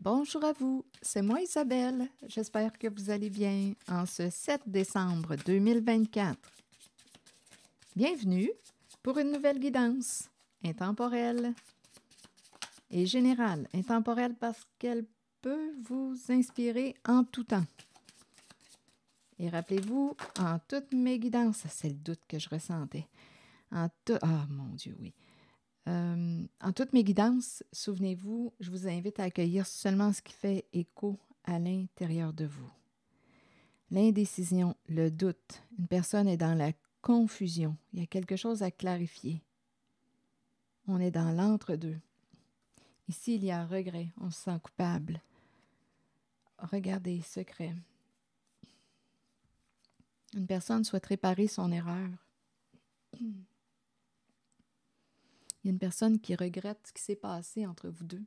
Bonjour à vous, c'est moi Isabelle. J'espère que vous allez bien en ce 7 décembre 2024. Bienvenue pour une nouvelle guidance intemporelle et générale. Intemporelle parce qu'elle peut vous inspirer en tout temps. Et rappelez-vous, en toutes mes guidances, c'est le doute que je ressentais. Ah mon Dieu, oui. En toutes mes guidances, souvenez-vous, je vous invite à accueillir seulement ce qui fait écho à l'intérieur de vous. L'indécision, le doute, une personne est dans la confusion. Il y a quelque chose à clarifier. On est dans l'entre-deux. Ici, il y a un regret, on se sent coupable. Regardez, secret. Une personne souhaite réparer son erreur. Il y a une personne qui regrette ce qui s'est passé entre vous deux.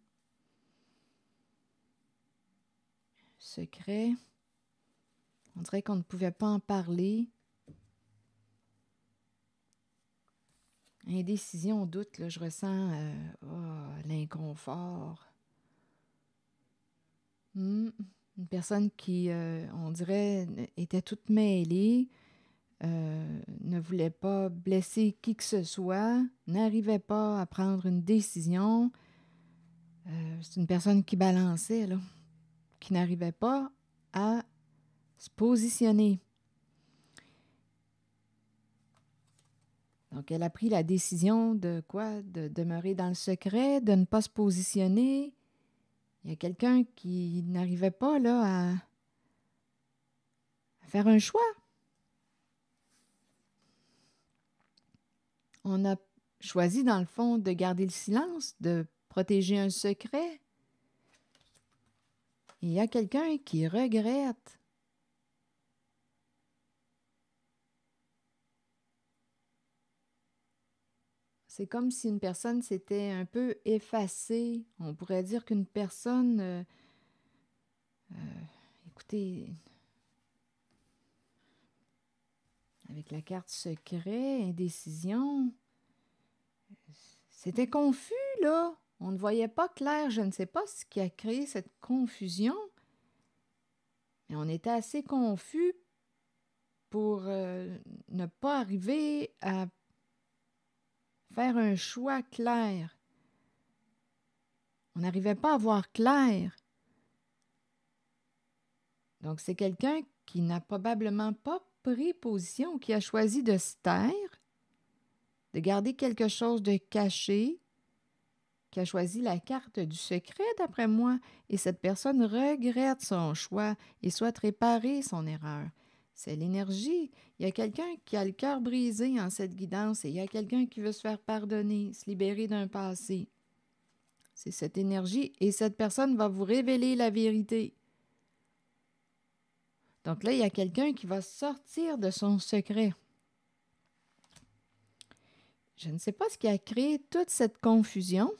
Secret. On dirait qu'on ne pouvait pas en parler. Indécision, doute, là, je ressens l'inconfort. Une personne qui, on dirait, était toute mêlée, ne voulait pas blesser qui que ce soit, n'arrivait pas à prendre une décision. C'est une personne qui balançait, là, qui n'arrivait pas à se positionner. Donc, elle a pris la décision de quoi? De demeurer dans le secret, de ne pas se positionner. Il y a quelqu'un qui n'arrivait pas là à faire un choix. On a choisi, dans le fond, de garder le silence, de protéger un secret. Et il y a quelqu'un qui regrette. C'est comme si une personne s'était un peu effacée. On pourrait dire qu'une personne, écoutez, avec la carte secret, indécision, c'était confus, là. On ne voyait pas clair. Je ne sais pas ce qui a créé cette confusion. Mais on était assez confus pour ne pas arriver à faire un choix clair. On n'arrivait pas à voir clair. Donc, c'est quelqu'un qui n'a probablement pas pris position, qui a choisi de se taire, de garder quelque chose de caché, qui a choisi la carte du secret, d'après moi, et cette personne regrette son choix et souhaite réparer son erreur. C'est l'énergie. Il y a quelqu'un qui a le cœur brisé en cette guidance et il y a quelqu'un qui veut se faire pardonner, se libérer d'un passé. C'est cette énergie et cette personne va vous révéler la vérité. Donc là, il y a quelqu'un qui va sortir de son secret. Je ne sais pas ce qui a créé toute cette confusion.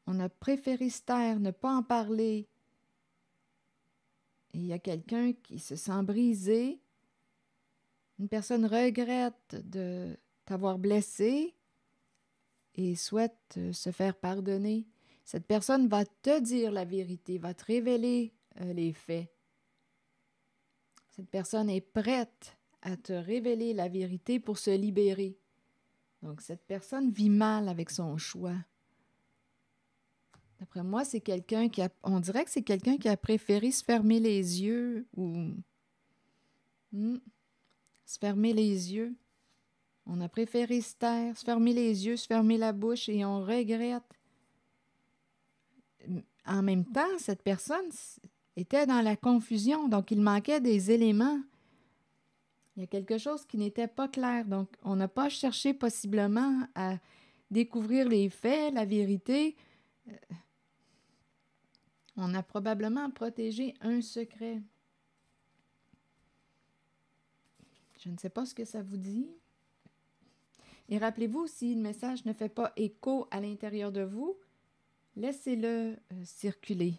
On a préféré se taire, ne pas en parler. Et il y a quelqu'un qui se sent brisé. Une personne regrette de t'avoir blessé et souhaite se faire pardonner. Cette personne va te dire la vérité, va te révéler les faits. Cette personne est prête à te révéler la vérité pour se libérer. Donc, cette personne vit mal avec son choix. D'après moi, c'est quelqu'un qui a... On dirait que c'est quelqu'un qui a préféré se fermer les yeux ou... se fermer les yeux. On a préféré se taire, se fermer les yeux, se fermer la bouche et on regrette. En même temps, cette personne était dans la confusion, donc il manquait des éléments. Il y a quelque chose qui n'était pas clair, donc on n'a pas cherché possiblement à découvrir les faits, la vérité. On a probablement protégé un secret. Je ne sais pas ce que ça vous dit. Et rappelez-vous, si le message ne fait pas écho à l'intérieur de vous, laissez-le circuler.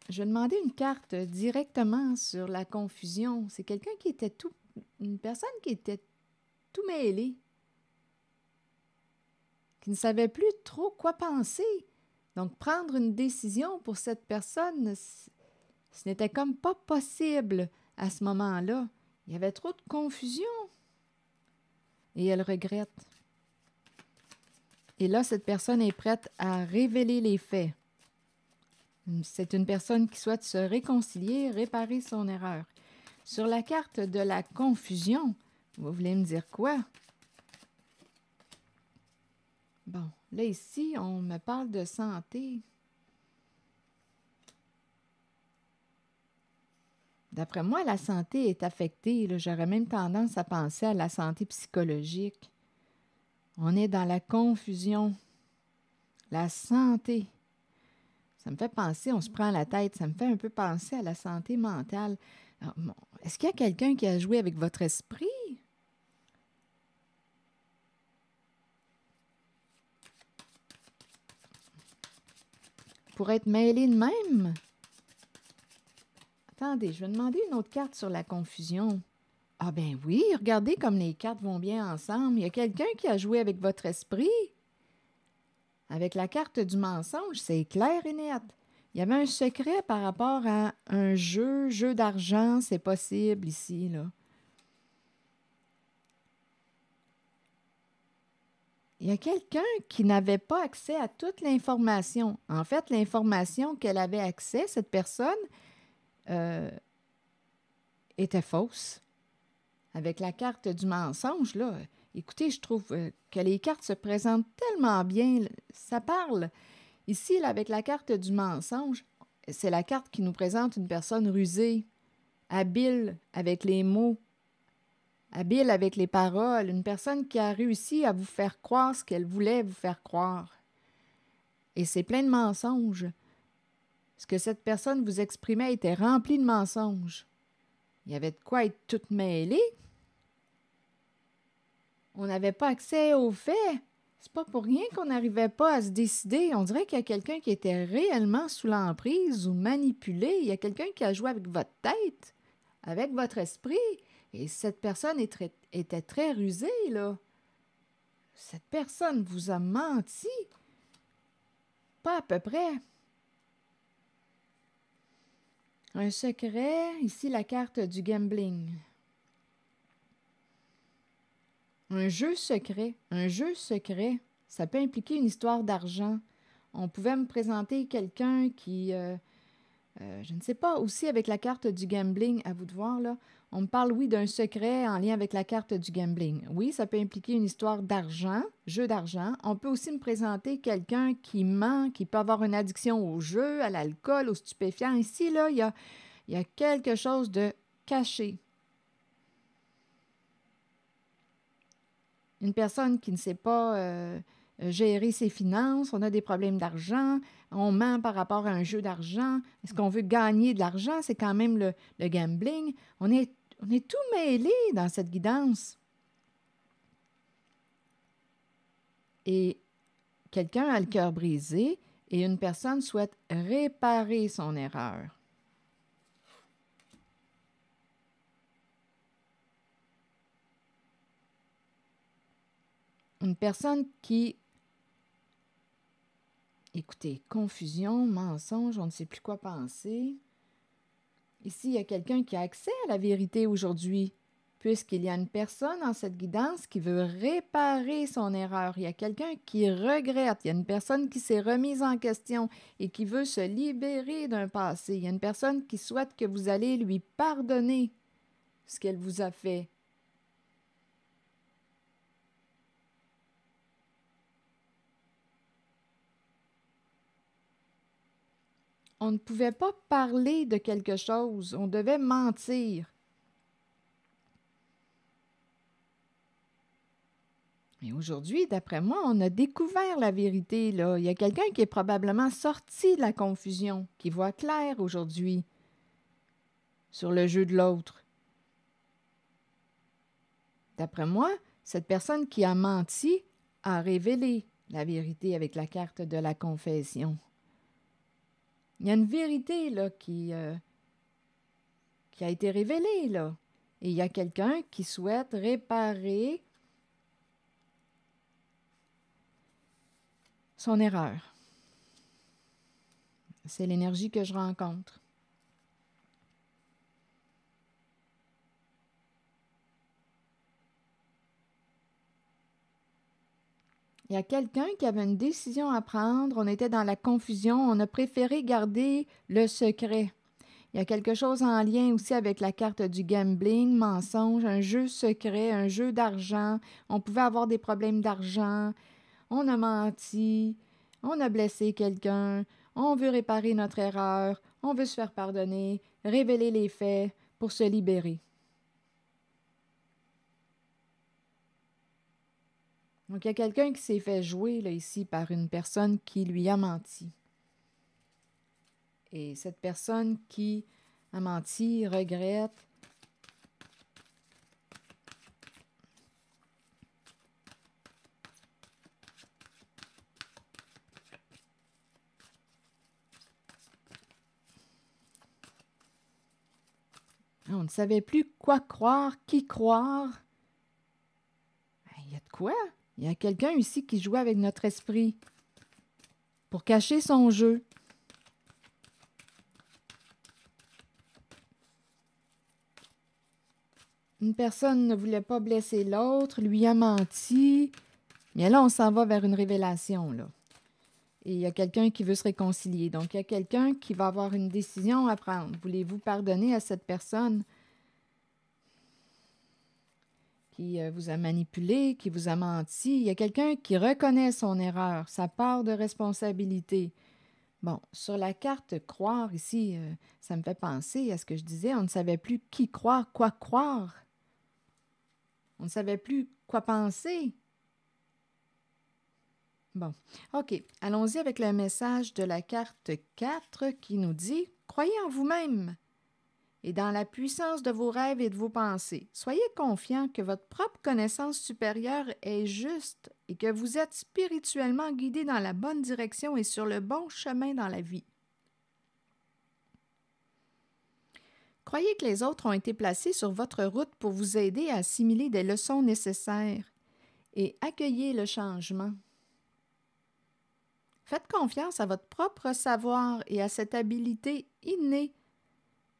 je vais demander une carte directement sur la confusion. C'est quelqu'un qui était une personne qui était tout mêlée, qui ne savait plus trop quoi penser. Donc, prendre une décision pour cette personne, ce n'était comme pas possible à ce moment-là. Il y avait trop de confusion. Et elle regrette. Et là, cette personne est prête à révéler les faits. C'est une personne qui souhaite se réconcilier, réparer son erreur. Sur la carte de la confusion, vous voulez me dire quoi? Bon, là ici, on me parle de santé. D'après moi, la santé est affectée. J'aurais même tendance à penser à la santé psychologique. On est dans la confusion. La santé. Ça me fait penser, on se prend la tête, ça me fait un peu penser à la santé mentale. Alors, bon, est-ce qu'il y a quelqu'un qui a joué avec votre esprit? Pour être mêlé de même? Attendez, je vais demander une autre carte sur la confusion. Ah ben oui, regardez comme les cartes vont bien ensemble. Il y a quelqu'un qui a joué avec votre esprit. Avec la carte du mensonge, c'est clair et net. Il y avait un secret par rapport à un jeu d'argent, c'est possible ici, là. Il y a quelqu'un qui n'avait pas accès à toute l'information. En fait, l'information qu'elle avait accès, cette personne, était fausse. Avec la carte du mensonge, là, écoutez, je trouve que les cartes se présentent tellement bien. Ça parle. Ici, là, avec la carte du mensonge, c'est la carte qui nous présente une personne rusée, habile avec les mots, habile avec les paroles, une personne qui a réussi à vous faire croire ce qu'elle voulait vous faire croire. Et c'est plein de mensonges. Ce que cette personne vous exprimait était rempli de mensonges. Il y avait de quoi être toute mêlée. On n'avait pas accès aux faits. C'est pas pour rien qu'on n'arrivait pas à se décider. On dirait qu'il y a quelqu'un qui était réellement sous l'emprise ou manipulé. Il y a quelqu'un qui a joué avec votre tête, avec votre esprit. Et cette personne était très rusée, là. Cette personne vous a menti. Pas à peu près. Un secret, ici la carte du gambling. Un jeu secret, ça peut impliquer une histoire d'argent. On pouvait me présenter quelqu'un qui, je ne sais pas, aussi avec la carte du gambling, à vous de voir, là. On me parle, oui, d'un secret en lien avec la carte du gambling. Oui, ça peut impliquer une histoire d'argent, jeu d'argent. On peut aussi me présenter quelqu'un qui ment, qui peut avoir une addiction au jeu, à l'alcool, aux stupéfiants. Ici, là, il y a quelque chose de caché. Une personne qui ne sait pas gérer ses finances, on a des problèmes d'argent, on ment par rapport à un jeu d'argent. Est-ce qu'on veut gagner de l'argent? C'est quand même le gambling. On est tout mêlé dans cette guidance. Et quelqu'un a le cœur brisé et une personne souhaite réparer son erreur. Une personne qui, écoutez, confusion, mensonge, on ne sait plus quoi penser. Ici, il y a quelqu'un qui a accès à la vérité aujourd'hui, puisqu'il y a une personne dans cette guidance qui veut réparer son erreur. Il y a quelqu'un qui regrette. Il y a une personne qui s'est remise en question et qui veut se libérer d'un passé. Il y a une personne qui souhaite que vous allez lui pardonner ce qu'elle vous a fait. On ne pouvait pas parler de quelque chose, on devait mentir. Mais aujourd'hui, d'après moi, on a découvert la vérité, là. Il y a quelqu'un qui est probablement sorti de la confusion, qui voit clair aujourd'hui sur le jeu de l'autre. D'après moi, cette personne qui a menti a révélé la vérité avec la carte de la confession. Il y a une vérité là, qui a été révélée, là. Et il y a quelqu'un qui souhaite réparer son erreur. C'est l'énergie que je rencontre. Il y a quelqu'un qui avait une décision à prendre, on était dans la confusion, on a préféré garder le secret. Il y a quelque chose en lien aussi avec la carte du gambling, mensonge, un jeu secret, un jeu d'argent. On pouvait avoir des problèmes d'argent, on a menti, on a blessé quelqu'un, on veut réparer notre erreur, on veut se faire pardonner, révéler les faits pour se libérer. Donc, il y a quelqu'un qui s'est fait jouer là, ici par une personne qui lui a menti. Et cette personne qui a menti regrette. On ne savait plus quoi croire, qui croire. Il y a de quoi? Il y a quelqu'un ici qui jouait avec notre esprit pour cacher son jeu. Une personne ne voulait pas blesser l'autre, lui a menti. Mais là, on s'en va vers une révélation, là. Et il y a quelqu'un qui veut se réconcilier. Donc, il y a quelqu'un qui va avoir une décision à prendre. Voulez-vous pardonner à cette personne qui vous a manipulé, qui vous a menti? Il y a quelqu'un qui reconnaît son erreur, sa part de responsabilité. Bon, sur la carte croire ici, ça me fait penser à ce que je disais. On ne savait plus qui croire, quoi croire. On ne savait plus quoi penser. Bon, OK. Allons-y avec le message de la carte 4 qui nous dit « Croyez en vous-même et dans la puissance de vos rêves et de vos pensées. Soyez confiant que votre propre connaissance supérieure est juste et que vous êtes spirituellement guidé dans la bonne direction et sur le bon chemin dans la vie. Croyez que les autres ont été placés sur votre route pour vous aider à assimiler des leçons nécessaires et accueillez le changement. Faites confiance à votre propre savoir et à cette habileté innée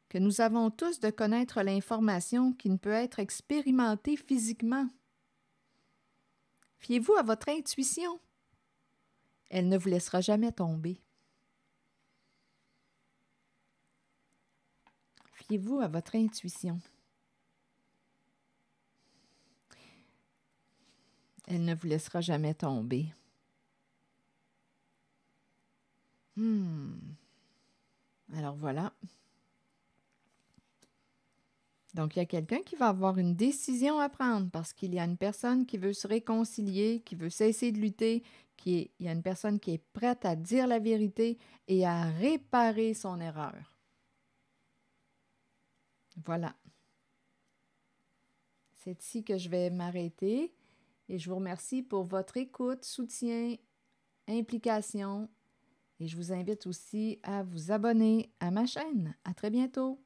que nous avons tous de connaître l'information qui ne peut être expérimentée physiquement. Fiez-vous à votre intuition. Elle ne vous laissera jamais tomber. Fiez-vous à votre intuition. Elle ne vous laissera jamais tomber. Alors voilà. Donc, il y a quelqu'un qui va avoir une décision à prendre parce qu'il y a une personne qui veut se réconcilier, qui veut cesser de lutter, il y a une personne qui est prête à dire la vérité et à réparer son erreur. Voilà. C'est ici que je vais m'arrêter et je vous remercie pour votre écoute, soutien, implication et je vous invite aussi à vous abonner à ma chaîne. À très bientôt!